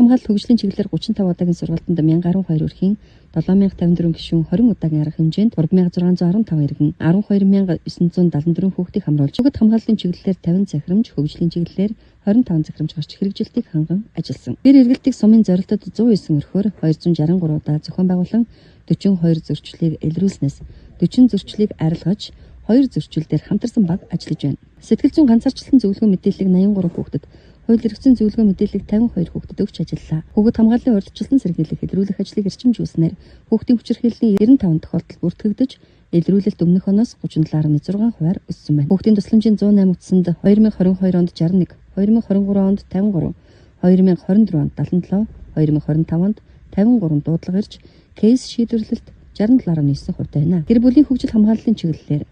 хамгаалалт хөгжлийн чиглэлээр 35 удаагийн сургалтанд 1012 өрхийн 7054 гишүүн 20 удаагийн арга хэмжээнд 3615 иргэн 12974 хүүхдийг хамруулж хүүхэд хамгааллын чиглэлээр 50 захирамж, хөгжлийн чиглэлээр 25 захирамж гарч хэрэгжилтийг ханган ажилласан. Тэр эргэлтийг сумын зорилтод 109 өрхөөр 263 удаа зохион байгуулан 42 зөрчлийг илрүүлснээс 40 зөрчлийг арилгаж 2 зөрчил дээр хамтарсан баг ажиллаж байна. Сэтгэл зүйн ганцаарчлалын зөвлөгөө мэдээллийг 83 хүүхдэд, хууль эрхцэн зөвлөгөө мэдээллийг 52 хүүхдэд өгч ажиллалаа. Хүүхэд хамгааллын урьдчилсан сэргийлэх, илрүүлэх ажлыг эрчимжүүлснээр хүүхдийн хүчирхийллийн 99 тохиолдол бүртгэгдэж, илрүүлэлт өмнөх оноос 37.6% өссөн байна. Хүүхдийн тусламжийн 108 утсанд 2022 онд 61, 2023 онд 53, 2024 онд 77, 2025 онд 53 дуудлага ирж, кейс шийдвэрлэлт 67.9% байна. Гэр бүлийн хөгжил хамгааллын чиглэлээр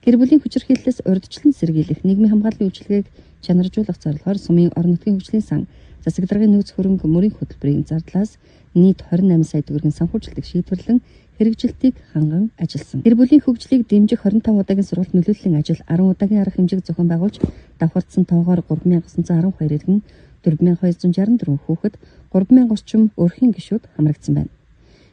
гэр бүлийн хүчирхийллээс урьдчилан сэргийлэх, нийгмийн хамгааллын үйлчилгээг чанаржуулах зорилгоор сумын орон нутгийн хөгжлийн сан, засаг даргын нөөц хөрөнгө мөрийн хөтөлбөрийн зардлаас нийт 28 сая төгрөгийн санхүүжилтийг шийдвэрлэн хэрэгжилтийг ханган ажилласан. Гэр бүлийн хөгжлийг дэмжих 25 удаагийн сургалт нөлөөллийн ажил 10 удаагийн арга хэмжээг зохион байгуулж давхардсан тоогоор 3912 иргэн 4264 хүүхэд 3000 орчим өрхийн гишүүд хамрагдсан байна.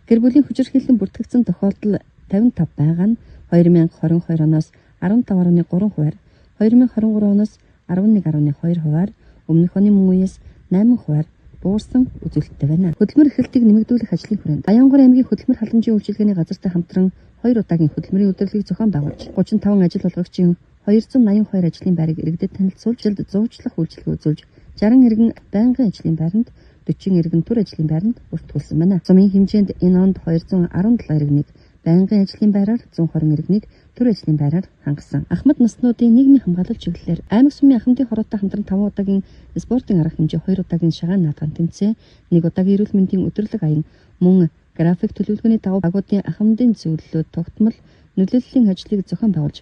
Гэр бүлийн хүчирхийллийн бүртгэгдсэн тохиолдол 55 байгаа нь 2022 оноос 15.3%, 2023 оноос 11.2%, өмнөх оны мөн үеэс 8% буурсан үзүүлэлттэй байна. Хөдөлмөр эрхлэлтийг нэмэгдүүлэх ажлын хүрээнд Баянгор аймгийн хөдөлмөр халамжийн үйлчилгээний газартай хамтран 2 удаагийн хөдөлмөрийн өдөрлөгийг зохион байгуулж 35 ажил олгогчийн 282 ажлын байрыг иргэдэд танилцуулж, зуучлах үйлчилгээ үзүүлж, 60 иргэн байнгын ажлын байранд, 40 иргэн төр ажлын байранд бүртгүүлсэн байна. Сумын хэмжээнд энэ онд 217 иргэнийг байнгын ажлын байраар, 120 иргэнийг төр ажлын байраар хангасан. Ахмад наснуудын нийгмийн хамгаалалт чиглэлээр аймаг сумын ахмадын хороотой хамтран 5 удаагийн спортын арга хэмжээ, 2 удаагийн шагаан наадган тэмцээн, 1 удаагийн эрүүл мэндийн өдөрлөг аян, мөн график төлөвлөгөөний дагуу агуудын ахмадын зөвлөлөө тогтмол нөлөөллийн ажлыг зохион байгуулж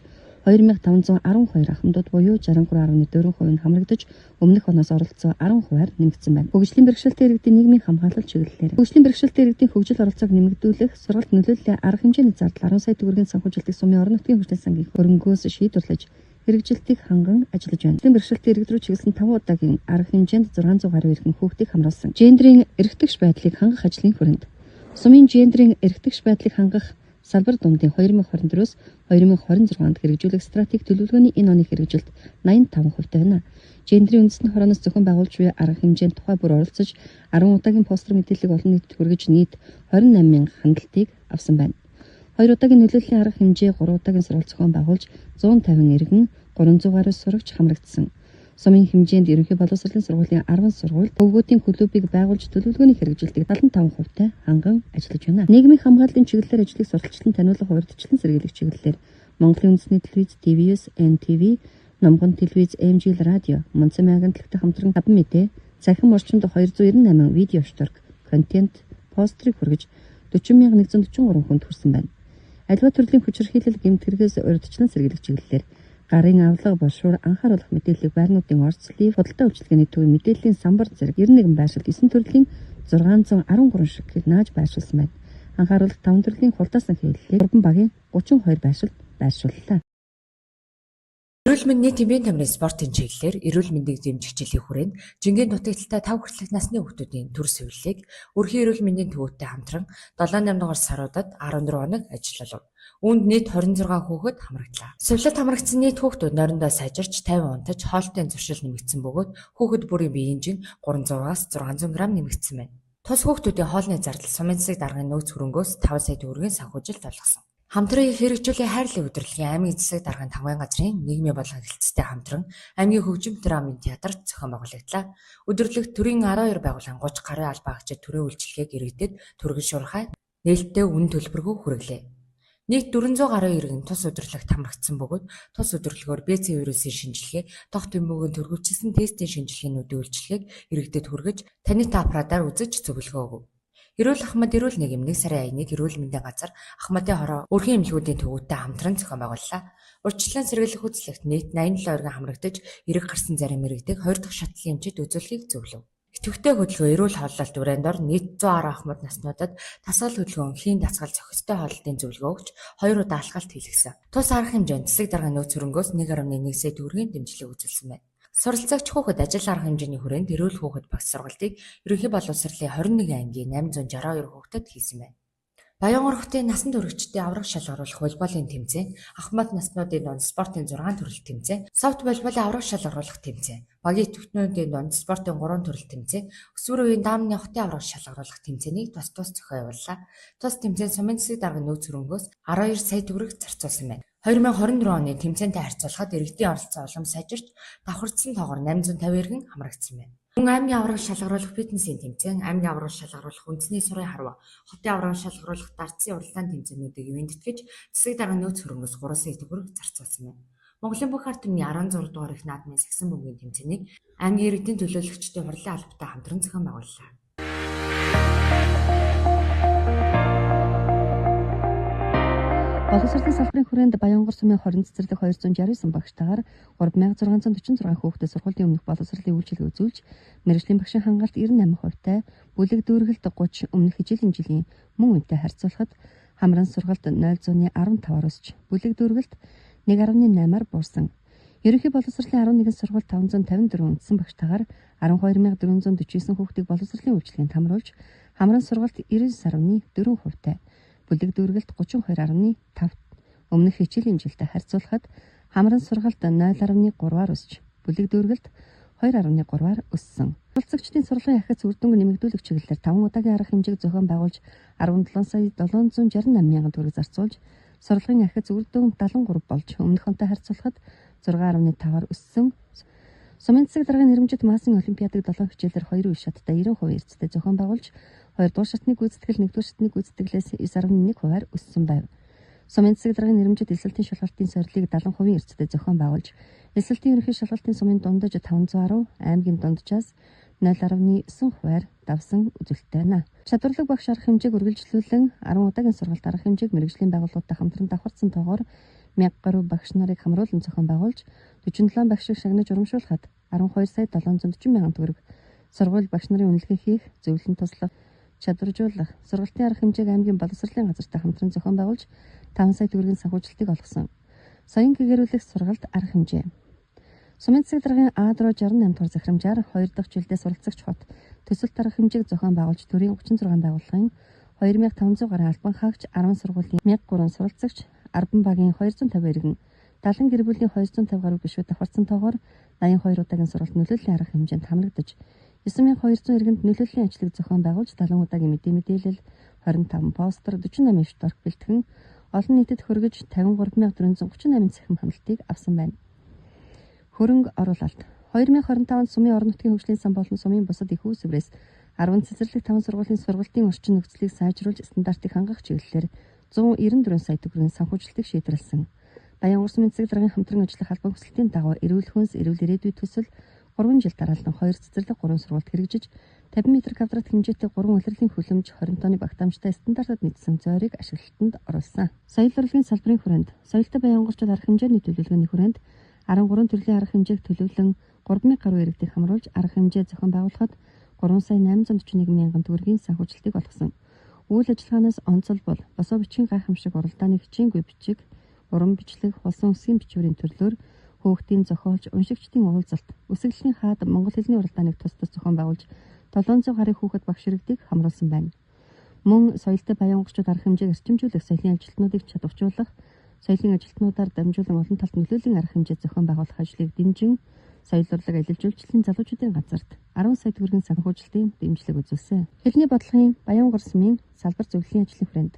2512 ахмадууд буюу 63.4% нь хамрагдаж, өмнөх оноос оролцоо 10%-аар нэмэгдсэн байна. Хөгжлийн бэрхшээлтэй иргэдийн нийгмийн хамгаалалт чиглэлээр хөгжлийн бэрхшээлтэй иргэдийн хөгжил оролцоог нэмэгдүүлэх, сургалт нөлөөллийн арга хэмжээний зардал 10 сая төгрөгийн санхүүжилтийг сумын орон нутгийн хөгжлийн сангийн хөрөнгөөс шийдвэрлэж, хэрэгжилтийг ханган ажиллаж байна. Хөгжлийн бэрхшээлтэй иргэд рүү чиглэсэн 5 удаагийн арга хэмжээнд 600 гаруй иргэн хүүхдийг хамруулсан. Гендрийн эрхтгч байдлыг хангах ажлын хүрээнд сумын гендрийн эрхтгч байдлыг хангах салбар дундын 2024-с 2026 онд хэрэгжүүлэх стратеги төлөвлөгөөний энэ оны хэрэгжилт 85% байна. Гендрийн үндэсний хорооноос зохион байгуулж буй арга хэмжээнд тухай бүр оролцож 10 удаагийн постэр мэдээллийг олон нийтэд хүргэж нийт 28,000 хандлтыг авсан байна. 2 удаагийн нөлөөллийн арга хэмжээ, 3 удаагийн сургалт зохион байгуулж 150 иргэн 300 гаруй сурагч хамрагдсан. Сумын хэмжээнд ерөнхий боловсролын сургуулийн 10 сургуульд өвгөөтийн клубыг байгуулж төлөвлөгөөний хэрэгжилтийг 75%-тай ханган ажиллаж байна. Нийгмийн хамгааллын чиглэлээр ажлыг сурталчлан таниулах, урьдчилан сэргийлэх чиглэлээр Монголын үндэсний телевиз TVS, NTV, Номгон телевиз, MGL радио, Монцон агентлагтай хамтран 5 мэдээ, цахим орчинд 298 видео шторк, контент, пострыг хүргэж 40,143 хүнд хүрсэн байна. Аливаа төрлийн хүчирхийлэл, гэмт хэрэгээс урьдчилан сэргийлэх чиглэлээр гарын авлага, бошуур, анхааруулах мэдээллийг байрнуудын орцлыг, худалдаа үйлчилгээний төвийн мэдээллийн самбар зэрэг 91 байршилд 9 төрлийн 613 ширхгийг нааж байршуулсан байна. Анхааруулах 5 төрлийн хурдаасан хэллэгийг 3 багийн 32 байршилд байршууллаа. Эрүүл мэндийн тэмбийн тамирын спортын чиглэлээр эрүүл мэндийг дэмжих жилийн хүрээнд жингийн дутагдaltaй 5 хүртэлх насны хүүхдүүдийн төр сэвэрлэлийг өрхийн эрүүл мэндийн төвөдтэй хамтран 7-8 дугаар саруудад 14 хоног ажиллав. Үүнд нийт 26 хүүхэд хамрагдлаа. Сэвлэлд хамрагдсан нийт хүүхдүүд нойрондоо сайжирч 50 унтаж хоолтын зуршил нэмэгдсэн бөгөөд хүүхэд бүрийн биеийн жин 300-аас 600 г нэмэгдсэн байна. Тус хүүхдүүдийн хоолны зардал сумын засаг даргын нөөц хөрөнгөөс 5 сая төгрөгийн санхүүжилт олгосон. Хамтран хэрэгжүүлэх хайрлын удирдлагын аймгийн засаг даргын 5 газрын нийгмийн болон хэлтстэй хамтран аймгийн хөгжим драмын театрт зохион байгуулагдлаа. Удирдлагт төрийн 12 байгууллагын 30 гаруй албан хаагчид төрийн үйлчилгээг иргэдэд түргэн шуурхай нээлттэй үнэ төлбөргүй хүргэлээ. Нийт 400 гаруй иргэн тус удирдлагт хамрагдсан бөгөөд тус удирдлагоор БЦ вирусын шинжилгээ, дох төмбөгийн төрөвчлсөн тестийн шинжилгээнүүдийн үйлчилгээг иргэдэд хүргэж танит аппаратаар үзэж зөвлөгөө өгөв. Эрүүл Ахмад эрүүл нийгэм 1 сарын 1-нд эрүүл мэндийн газар Ахмадын хороо өрхийн эмнэлгүүдийн төвөдтэй хамтран зохион байгууллаа. Урьдчилан сэргийлэх үзлэгт нийт 87 иргэн хамрагдаж, эрэг гарсан зарим иргэдэг 2 дахь шатлалын эмчит үзүүлэхийг зөвлөв. Идэвхтэй хөдөлгөөн эрүүл хооллолт дуурайндор нийт 110 ахмад наснуудад дасгал хөдөлгөөн хийн дасгал зохистой хооллолтын зөвлөгөө өгч 2 удаа алхалт хийлгэсэн. Тус арга хэмжээнд засаг даргын нөөц хөрөнгөөс 1.1 сая төгрөгийн дэмжлэг үзүүлсэн байна. Суралцагч хүүхэд ажил арга хэмжээний хүрээнд эрүүл хүүхэд багц сургалтыг ерөнхий боловсролын 21 ангийн 862 хүүхдэд хийсэн байна. Баянгор хотын насан туршидчдын аврах шалгаруулах волейболын тэмцээн, ахмад наснуудын дунд спортын 6 төрөл тэмцээн, софт волейболын аврах шалгаруулах тэмцээн, багийн түвшнүүдийн дунд спортын 3 төрөл тэмцээн, өсвөр үеийн даамны хотын аврах шалгаруулах тэмцээнийг тус зохион явууллаа. Тус тэмцээн сумын засаг даргын нөөц хөрөнгөөс 12 сая төгрөг зарцуулсан байна. 2024 оны тэмцээнтэй харьцуулахад иргэдийн оролцоо улам сайжирч давхардсан тоогоор 850 иргэн хамрагдсан байна. Мөн аймгийн аврах шалгаруулах фитнесийн тэмцээн, аймгийн аврах шалгаруулах үндэсний сурын харва, хотын аврах шалгаруулах дардсан уралдаан тэмцээнүүдийг ивэндэтгэж засаг даргын нөөц хөрөнгөөс 3 сая төгрөг зарцуулсан байна. Монголын бүх ард түмний 16 дугаар их наадмын сагсан бөмбөгийн тэмцээнийг аймгийн иргэдийн төлөөлөгчдийн хурлын албатай хамтран зохион байгууллаа. Боловсролын салбарын хүрээнд Баянгор сумын 20 цэцэрлэг 269 багштайгаар 3646 хүүхдэд сургуулийн өмнөх боловсролын үйлчилгээ үзүүлж, мэргэжлийн багшийн хангалт 98%-тай, бүлэг дүүргэлт 30 өмнөх хичээлийн жилийн мөн үнэтэй харьцуулахад хамран сургалт 0.15-аар өсч, бүлэг дүүргэлт 1.8-аар буурсан. Ерөнхий боловсролын 11 сургууль 554 үндсэн багштайгаар 12449 хүүхдийг боловсролын үйлчилгээнд хамруулж, хамран сургалт 99.4%-тай, бүлэг дүүргэлт 32.5 өмнөх хичээлийн жилдээ харьцуулахад хамран сургалт 0.3-аар өсч, бүлэг дүүргэлт 2.3-аар өссөн. Суралцагчдын сурлагын ахиц үр дүнг нэмэгдүүлэх чиглэлээр 5 удаагийн арга хэмжээг зохион байгуулж 17 сая 768 мянган төгрөг зарцуулж, сурлагын ахиц үр дүн 73 болж өмнөх онтой харьцуулахад 6.5-аар өссөн. Сумын засаг даргын нэрмжит Масын олимпиадыг 7 хичээлээр 2 үе шаттай 90% эрсдэлтэй зохион байгуулж, 2 дугаар шатны гүйцэтгэл 1 дугаар шатны гүйцэтгэлээс 9.1%-аар өссөн байв. Сумын засаг даргын нэрмжит эсэлтийн шалгалтын сорилтыг 70% эрсдэлтэй зохион байгуулж, эсэлтийн ерөнхий шалгалтын сумын дундаж 510, аймгийн дунджаас 0.9%-аар давсан үзүүлэлттэй байна. Чадварлаг багш арга хэмжээг үргэлжлүүлэн 10 удаагийн сургалт арга хэмжээг мэргэжлийн байгууллагуудтай хамтран давхарсан тоогоор 1000 гаруй багш нарыг хамруулан зохион байгуулж, 47 багшийг шагнаж урамшуулахад 12 сая 740 мянган төгрөг сургууль багш нарын үнэлгээ хийх, зөвлөн туслах, чадваржуулах, сургалтын арга хэмжээг аймгийн боловсролын газартай хамтран зохион байгуулж 5 сая төгрөгийн санхүүжилтийг олгосон. Соён гэгэрүүлэх сургалт арга хэмжээ. Сумын засаг даргын А4 68 дугаар захирамжаар 2 дахь жилдээ суралцагч хот төсөлт арга хэмжээг зохион байгуулж, төрийн 36 байгууллагын 2500 гаруй албан хаагч, 10 сургуулийн 1003 суралцагч, арбан багийн 250 иргэн, 70 гэр бүлийн 250 гаруй гишүүд давхарсан тоогоор 82 удаагийн сургалт нөлөөллийн арга хэмжээнд хамрагдаж, 9200 иргэнд нөлөөллийн ажлыг зохион байгуулж, 70 удаагийн мэдээлэл, 25 постер, 48 шторк бэлтгэн олон нийтэд хүргэж 53438 цахим хяналтыг авсан байна. Хөрөнгө оруулалт. 2025 онд сумын орон нутгийн хөгжлийн сан болон сумын бусад их үүсвэрээс 10 цэцэрлэг 5 сургуулийн сургалтын орчин нөхцөлийг сайжруулж, стандартыг хангах чиглэлээр 194 сая төгрөгийн санхүүжилтийг шийдвэрлсэн. Баянгор сумын засаг даргын хамтран ажиллах албан хүсэлтийн дагуу эрүүл хүнс, эрүүл ирээдүйд төсөл 3 жил дараалан 2 цэцэрлэг 3 сургуульд хэрэгжиж, 50 м квадрат хэмжээтэй 3 улирлын хөлөмж, 20 тонны багтаамжтай стандартад нийцсэн зойрыг ашиглалтанд оруулсан. Соёл урлагийн салбарын хүрээнд соёлтой Баянгорчууд арга хэмжээний төлөвлөгөөний хүрээнд 13 төрлийн арга хэмжээг төлөвлөн 3000 гаруй иргэдийг хамруулж арга хэмжээ зохион байгуулахад 3 сая 841 мянган төгрөгийн санхүүжилтийг олгосон. Үйл ажиллагаанаас онцол бол босоо бичгийн гайхамшиг уралдааны хичээнгүй бичиг, уран бичлэг, хулсан үсгийн бичвэрийн төрлөөр хүүхдийн зохиолч, уншигчдын уулзалт, үсэглэлийн хаад монгол хэлний уралдааныг тус зохион байгуулж 700 гаруй хүүхэд багш иргэдийг хамруулсан байна. Мөн соёлтой Баянгорчууд арга хэмжээг эрчимжүүлэх соёлын ажилтнуудыг чадваржуулах, соёлын ажилтнуудаар дамжуулан олон талт нөлөөллийн арга хэмжээ зохион байгуулах ажлыг дэмжин, соёл урлаг аялал жуулчлалын залуучуудын газарт 10 сая төгрөгийн санхүүжилтийн дэмжлэг үзүүлсэн. Хэлний бодлогын Баянгор сумын салбар зөвлөлийн ажлын хүрээнд.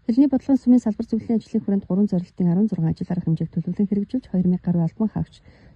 Хэлний бодлогын сумын салбар зөвлөлийн ажлын хүрээнд 3 зорилтын 16 ажил арга хэмжээг төлөвлөн хэрэгжүүлж, 2000 гаруй албан хаагч,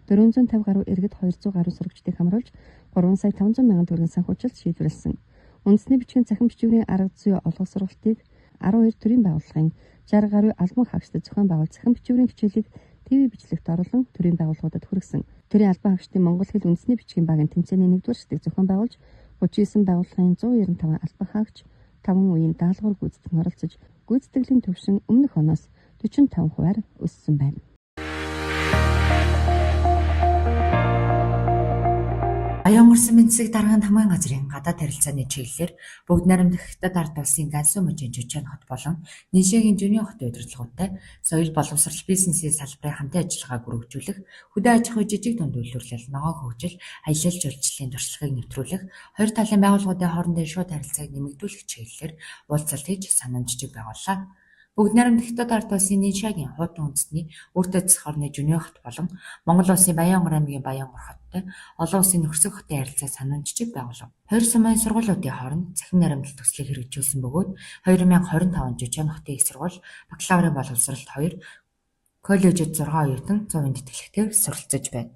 450 гаруй иргэд, 200 гаруй сурагчдыг хамруулж 3 сая 500 мянган төгрөгийн санхүүжилт шийдвэрлсэн. Үндэсний бичгийн цахим бичвэрийн арга зүй олгох сургалтыг 12 төрлийн байгууллагын 60 гаруй албан хаагчдад зохион байгуул цахим бичвэрийн хичээлийг ТV бичлэгт оруулан төрийн байгууллагуудад хүргэсэн. Төрийн албан хаагчдын монгол хэл үндэсний бичгийн багийн тэмцээний 1-р шатыг зохион байгуулж, 39 байгууллагын 195 албан хаагч 5 үеийн даалгавар гүйцэтгэн оролцож, гүйцэтгэлийн түвшин өмнөх оноос 45%-аар өссөн байна. Баян орсон мэндсэг даргаанд хамгаан газрын гадаад харилцааны чиглэлээр бүгд найрамдах хятад ард улсын Гансү мужийн Жүжигчэн хот болон Нишээ хэмжээний хотын удирдлагуудтай соёл боловсрол бизнесийн салбарын хамтын ажиллагааг өргөжүүлэх, хөдөө аж ахуй жижиг дунд үйлдвэрлэл, ногоон хөгжил, аялал жуулчлалын туршлагыг нэвтрүүлэх, хоёр талын байгууллагуудын хоорондын шууд харилцааг нэмэгдүүлэх чиглэлээр уулзалт хийж санамжчиг байгууллаа. Бүгд найрамдах хятад ард улсын Нишээгийн хуучин үндэсний өөртөө засах орны Жүнэ хот болон Монгол улсын Баянгор аймгийн Баянгор хоттой олон улсын нөхөрсөг хотын харилцаа санамжчиг байгуулав. Хоёр сумын сургуулиудын хооронд цахим найрамдал төслийг хэрэгжүүлсэн бөгөөд 2025 он Жүжигчэн хотын их сургууль бакалаврын боловсролд 2, коллежид 6 оюутан 100 тэтгэлэгтээр суралцж байна.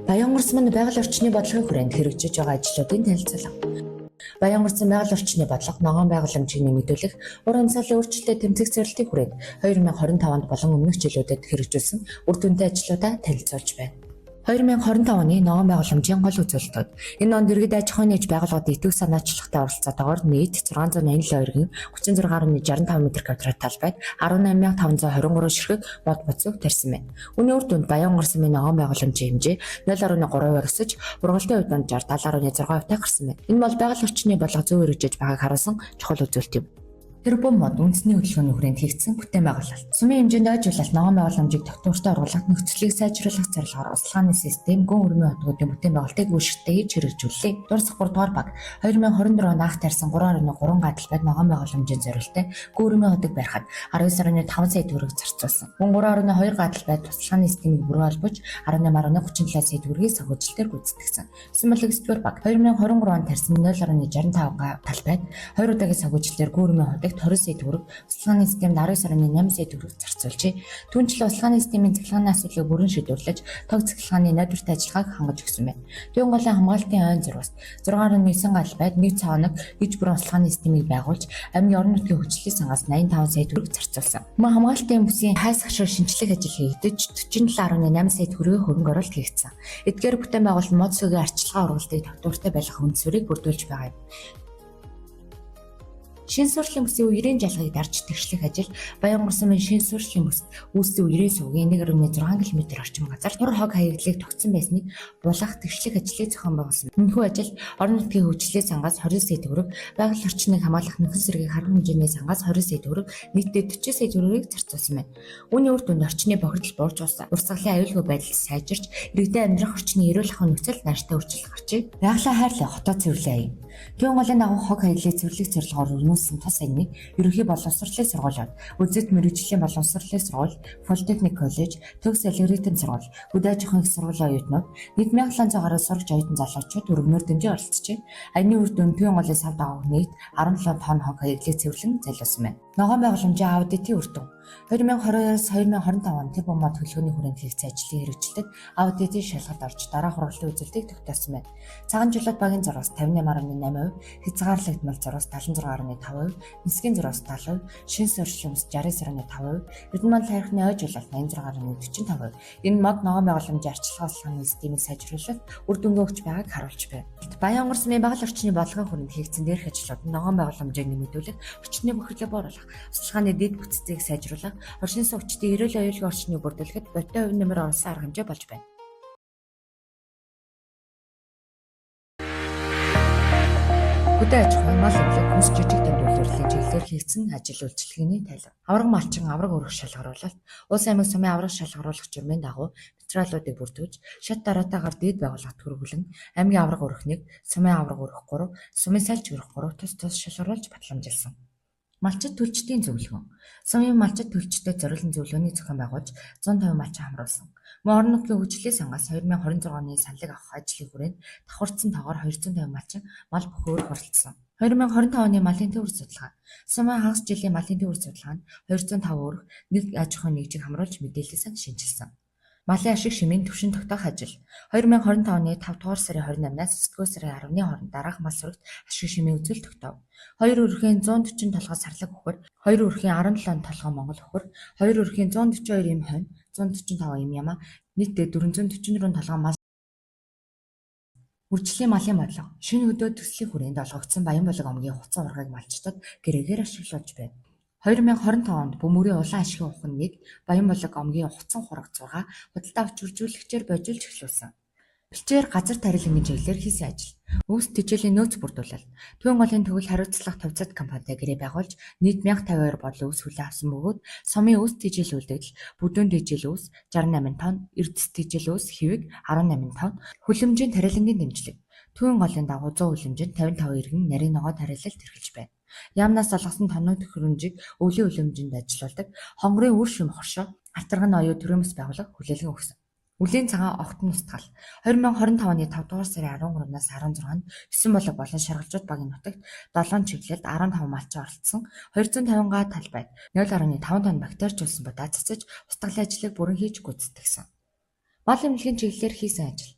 Баян орс мань байгаль орчны бодлогын хүрээнд хэрэгжиж байгаа ажлуудын танилцуулга. Баян орсын байгаль орчны бодлого ногоон байгууламжийг нэмэгдүүлэх, уран амьсгалын өөрчлөлтөд тэмцэх зорилтын хүрээнд 2025 онд болон өмнөх жилүүдэд хэрэгжүүлсэн үр дүнтэй ажлуудаа танилцуулж байна. 2025 оны ногоон байгууламжийн гол үзүүлэлтүүд. Энэ онд иргэд аж ахуйн нээж байгууллагад идэвх санаачлагтай оролцоотойгоор нийт 687 эргэн 36.65 м2 талбайд 18,523 ширхэг мод буцаг тарьсан байна. Үүний үр дүнд Баян орсон мань ногоон байгууламжийн хэмжээ 0.3% өсөж, ургалтын үед 70.6% гарсан байна. Энэ бол байгаль орчны бодлого зөв хэрэгжиж байгааг харуулсан чухал үзүүлэлт юм. Тэрбум мод үндэсний хөдөлгөөний хүрээнд хийгдсэн бүтээн байгуулалт. Сумын хэмжээнд ойжуулалт ногоон байгууламжийг тогтвортой оруулах, нөхцөлийг сайжруулах зорилгоор услахааны систем, гүн өрмийн хотуудын бүтээн байгуулалтыг үүсгэж хийж хэрэгжүүллээ. Дурсах 3 дугаар баг 2024 он анх тарьсан 3.3 гадалбайд ногоон байгууламжийн зорилттой гүн өрмийн хотыг барихад 19.5 сая төгрөг зарцуулсан. Мөн 3.2 гадалбайд услахааны системийг бүрэн холбож 18.37 сая төгрөгийг санхүүжилтээр гүйцэтгэсэн. Эсвэл 9 дугаар баг 2023 он тарьсан 0.65 талбайд 2 удаагийн санхүүжилтээр гүн өрмийн хотыг 20 сая төгрөг, услахааны системд 19.8 сая төгрөг зарцуулжээ. Түүнчлэн услахааны системийн цахилгааны асуудлыг бүрэн шийдвэрлэж, тог цахилгааны найдвартай ажиллагааг хангаж өгсөн байна. Түүн голын хамгаалтын ойн зурвас 6.9 гадалбайд нэг цаанаг иж бүрэн услахааны системийг байгуулж, аймгийн орон нутгийн хүчлэлийн сангаас 85 сая төгрөг зарцуулсан. Мөн хамгаалтын бүсийн хайс хашир шинжлэх ажил хийгдэж 47.8 сая төгрөгийн хөрөнгө оруулалт хийгдсэн. Эдгээр бүтээн байгуулалт мод сүгийн арчилгаа ургалтыг тогтвортой байлгах үндсвэрийг бүрдүүлж байгаа юм. Шин суурьшлийн бүсийн үерийн жалгыг дарж тэгшлэх ажил Баян орсон мань шин суурьшлийн бүс үүссэн үерийн сувгийн 1.6 км орчим газар тур хог хаягдлыг тогтсон байсныг булах тэгшлэх ажлыг зохион байгуулсан. Энэхүү ажил орон нутгийн хөгжлийн сангаас 20 сая төгрөг, байгаль орчныг хамгаалах нөхөн сэргийг харгуй хэмжээний сангаас 20 сая төгрөг, нийтдээ 40 сая төгрөгийг зарцуулсан байна. Үүний үр дүнд орчны бохирдол буурч урсгалын аюулгүй байдал сайжирч, иргэдэд амьдрах орчны эрүүл ахуйн нөхцөл нааштай өөрчлөлт гарчээ. Байгалийн хайрлах хотоо цэвэрлэе. Түүн голын дагуу хог хаягдлыг цэвэрлэх зорилгоор өрнүүлсэн тус ангины ерөнхий боловсролын сургуулиуд, үзэд мэргэжлийн боловсролын сургууль, политехник коллеж, төгс алгоритм сургууль, хөдөө аж ахуйн сургуулийн оюутнууд 1700 гаруй сурагч оюутан залуучууд өргөнөөр дэмжиж оролцжээ. Аяны үр дүнд Түүн голын сав дагууг нийт 17 тонн хог хаягдлыг цэвэрлэн залуулсан байна. Ногоон байгууламжийн аудитын үр дүн 2022-с 2025 он тэр бомбод төлөвлөгөөний хүрээнд хийгдсэн ажлын хэрэгжилтэд аудитын шалгалт орж дараах ургалтын үзүүлэлтийг тогтоосон байна. Цагаан жилүүд багийн зурвас 58.8%, хязгаарлагдмал зурвас 76.5%, нисхийн зурвас 70%, шин суурьшлийн бүс 69.5%, эрдэнэ мал хайрхны ой жилэлт 86.45%. Энэ мод ногоон байгууламжийн арчилгаа услахааны системийг сайжруулалт үр дүнгээ өгч байгааг харуулж байна. Баян орсон байгаль орчны бодлогын хүрээнд хийгдсэн дээрх ажлууд ногоон байгууламжийг нэмэгдүүлэх, орчны бохирдлыг бууруулах, услахааны дэд бүтцийг сайжруулах, орчин суугчдын эрүүл аюулгүй орчныг бүрдүүлэхэд бодит хувь нэмэр оруулсан арга хэмжээ болж байна. Хөдөө аж ахуй, мал өвлөх, хүнс жижиг дунд үйлдвэрлэлийн чиглэлээр хийгдсэн ажил үйлчилгээний тайлбар. Авраг малчин авраг өргөх шалгаруулалт, улс аймаг сумын авраг шалгаруулах журмын дагуу материалуудыг бүрдүүлж, шат дараатаагаар дээд байгууллагт хүргүүлэн, аймгийн авраг өргөхнийг сумын авраг өргөх 3, сумын сальж өргөх 3 тус шалгаруулж батламжилсан. Малчид төлчдийн зөвлөгөө. Сумын малчид төлчдөд зориулсан зөвлөгөөний зохион байгуулж 150 малчин хамруулсан. Мөн орон нутгийн хөгжлийн сангаас 2026 оны саналыг авах ажлын хүрээнд давхарцсан тоогоор 250 малчин мал бөхөөрөх оролцсон. 2025 оны малын төвөр судалгаа. Сумын хагас жилийн малын төвөр судалгаанд 205 өрх нэг аж ахуйн нэгжийг хамруулж мэдээлэл сан шинжилсэн. Малын ашиг шимийн түвшин тогтоох ажил. 2025 оны 5 дугаар сарын 28-наас 9 дугаар сарын 10-ны хооронд дараах мал сурагт ашиг шимийн үзэл тогтов. 2 өрхийн 140 толгой сарлаг хөхөр, 2 өрхийн 17 толгой монгол хөхөр, 2 өрхийн 142 им хонь, 145 им яма, нийтдээ 444 толгой мал. Үржлийн малын бодлого. Шинэ хөдөө төслийн хүрээнд олгогдсон Баян болог омгийн хуцан ургыг малчдад гэрээгээр ашиглуулж байна. 2025 онд Бөмбөрийн улаан ашигын ухаан 1, Баянболог омгийн Хуцан хураг 6 худалдаа авч үржүүлэгчээр бойжуулж эхлүүлсэн. Бичээр газар тариалангийн чиглэлээр хийсэн ажил. Өвс тэжээлийн нөөц бүрдүүлэлт. Төвийн голын төгөл хариуцлага товцод компанитай гэрээ байгуулж нийт 1052 бодлоо өвс хүлээн авсан бөгөөд сумын өвс тэжээл үйлдэл, бүдүүн тэжээл өвс 68 тонн, эрдэс тэжээл өвс хэвэг 18 тонн, хүлэмжийн тариалангийн дэмжлэг. Төвийн голын дагуу 100 хүлэмжинд 55 иргэн нарийн ногоо тариалалт эрхэлж байна. Яамнаас залгасан тоног төхөөрөмжийг өвлийн хүлэмжинд ажиллуулдаг хонгорын үр шим хоршоо артарган оюу төрийн бас байгууллага хүлээлгэн өгсөн. Үлийн цагаан огтон устгал 2025 оны 5 дугаар сарын 13-наас 16-нд 9 болог болон шаргалжууд багийн нутагт 7 чиглэлд 15 малчин оролцсон 250 га талбайд 0.5 тонн бактеричлуулсан будаа цацаж устгалын ажлыг бүрэн хийж гүйцэтгэсэн. Мал эмнэлгийн чиглэлээр хийсэн ажил.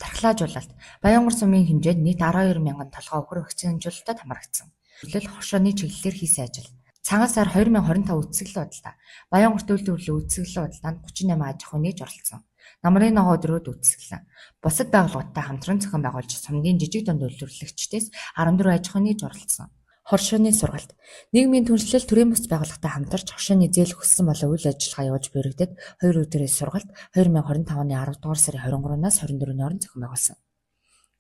Тархлаажуулалт Баянгар сумын хэмжээнд нийт 12 мянган толгой өхөр вакцинжуулалтад хамрагдсан. Төлөөл хоршооны чиглэлээр хийсэн ажил. Цагаан сар 2025 үтсгэлэн бодлоо. Баянгар төлөвлөлөө үтсгэлэн бодлоонд 38 аж ахуй нэгж оролцсон. Намрын ногоо өдрүүд үтсгэлэн. Бусад байгууллагуудтай хамтран зохион байгуулж сумгийн жижиг дунд үйлдвэрлэгчдээс 14 аж ахуй нэгж оролцсон. Хоршооны сургалт. Нийгмийн түншлэл төрийн бус байгууллагатай хамтарч хоршооны зээл хүссэн болон үйл ажиллагаа явуулж буйрагдаад 2 өдрийн сургалт 2025 оны 10 дугаар сарын 23-наас 24-ний хооронд зохион байгуулсан.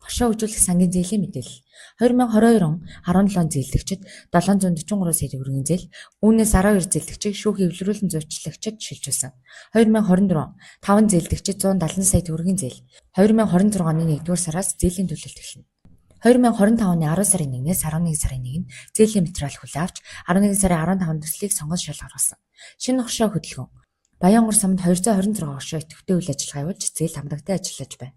Хоршоо хөгжүүлэх сангийн зээлийн мэдээлэл. 2022 он 17 зээлдэгчид 743 сая төгрөгийн зээл, үүнээс 12 зээлдэгчийг шүүх эвлэрүүлэн зөрчилөгчөд шилжүүлсэн. 2024 5 зээлдэгчид 170 сая төгрөгийн зээл. 2026 оны 1-р сараас зээлийн төлөлт эхэлнэ. 2025 оны 10 сарын 1-ээс 11 сарын 1-нд зээлийн материал хүлээн авч 11 сарын 15 төслийг сонгож шалгаруулсан. Шинэ хоршоо хөдөлгөөн. Баянгар сумд 226 хоршоо идэвхтэй үйл ажиллагаа явуулж зээл хамрагтай ажиллаж байна.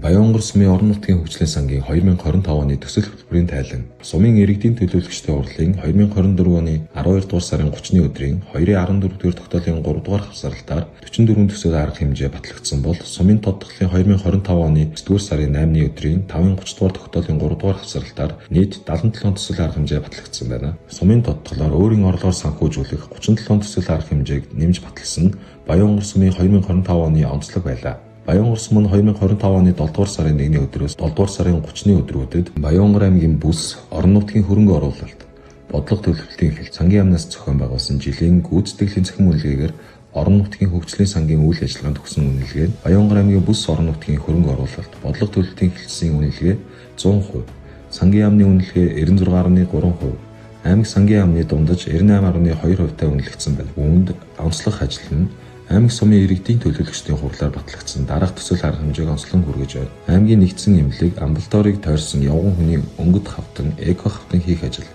Баянгар сумын орон нутгийн хөгжлийн сангийн 2025 оны төсөл хөтөлбөрийн тайлан, сумын иргэдийн төлөөлөгчдийн урлын 2024 оны 12 дугаар сарын 30-ны өдрийн 2-14 дугаар тогтоолын 3 дугаар хавсарлалтаар 44 төсөл арга хэмжээ батлагдсан бол сумын тодтголын 2025 оны 9 дугаар сарын 8-ны өдрийн 5-30 дугаар тогтоолын 3 дугаар хавсарлалтаар нийт 77 төсөл арга хэмжээ батлагдсан байна. Сумын тодтголоор өөрийн орлогоор санхүүжүүлэх 37 төсөл арга хэмжээг нэмж баталсан нь Баянгар сумын 2025 оны онцлог байлаа. Баянгар сум нь 2025 оны 7 дугаар сарын 1-ний өдрөөс 7 дугаар сарын 30-ны өдрүүдэд Баянгар аймгийн бүс орон нутгийн хөрөнгө оруулалт, бодлого төлөвлөлтийн эхлэл сангийн яамнаас зохион байгуулсан жилийн гүйцэтгэлийн цахим үнэлгээгээр орон нутгийн хөгжлийн сангийн үйл ажиллагаанд өгсөн үнэлгээ нь Баянгар аймгийн бүс орон нутгийн хөрөнгө оруулалт, бодлого төлөвлөлтийн эхлэлсийн үнэлгээ 100%, сангийн яамны үнэлгээ 96.3%, аймаг сангийн яамны дундаж 98.2% та үнэлэгдсэн байна. Үүнд онцлог ажил нь аймаг сумын иргэдийн төлөөлөгчдийн хурлаар батлагдсан дараах төсөл арга хэмжээг онцлон хүргэж байна. Аймгийн нэгдсэн эмнэлэг амбулаторийг тойрсон явган хүний өнгөт хавтан эко хавтан хийх ажил.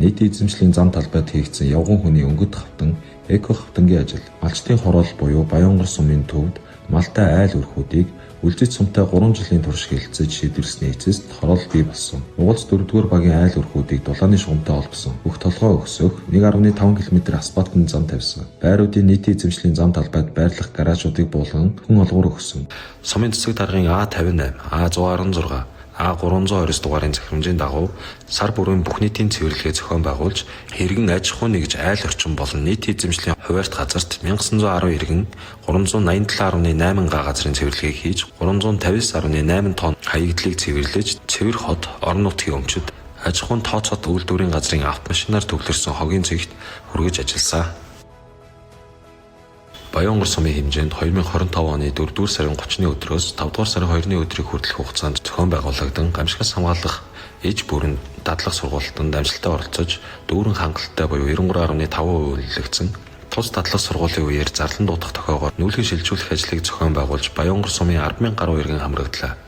Нийтийн эзэмшлийн зам талбайд хийгдсэн явган хүний өнгөт хавтан эко хавтангийн ажил. Малчтын хороол буюу Баянгар сумын төвд малтай айл өрхүүдийг үлзэж сумтай 3 жилийн турш хэлэлцэж шийдвэрлсэний эцэст хороол бий болсон. Угалс 4-р багийн айл өрхүүдийг дулааны шугамтай холбосон. Бүх толгой өгсөх 1.5 км асфальтын зам тавьсан. Байруудын нийтийн эзэмшлийн зам талбайд байрлах гаражуудыг буулган хүн олгоор өгсөн. Сумын цэцэг даргын А58, А116, А329 дугаарын захирамжийн дагуу сар бүрийн бүх нийтийн цэвэрлэгээ зохион байгуулж иргэн аж ахуй нэгж айл орчин болон нийтийн эзэмшлийн хуваарьт газарт 1910 иргэн 397.8 га газрын цэвэрлэгийг хийж 359.8 тонн хаягдлыг цэвэрлэж цэвэр хот орон нутгийн өмчөд аж ахуйн тооцоод үйлдвэрийн газрын автомашинаар төвлөрсөн хогийн цэгт хүргэж ажилласан. Баянгар сумын хэмжээнд 2025 оны 4 дугаар сарын 30-ны өдрөөс 5 дугаар сарын 2-ны өдрийг хүртэлх хугацаанд зохион байгуулагдсан гамшигаас хамгаалах ээж бүрэн дадлах сургалтанд амжилттай оролцож дүүрэн хангалттай буюу 93.5% үнэлэгдсэн. Тус дадлах сургуулийн үеэр зарлан дуудах тохиогоор нүүлгэн шилжүүлэх ажлыг зохион байгуулж Баянгар сумын 10,000 гаруй иргэн хамрагдлаа.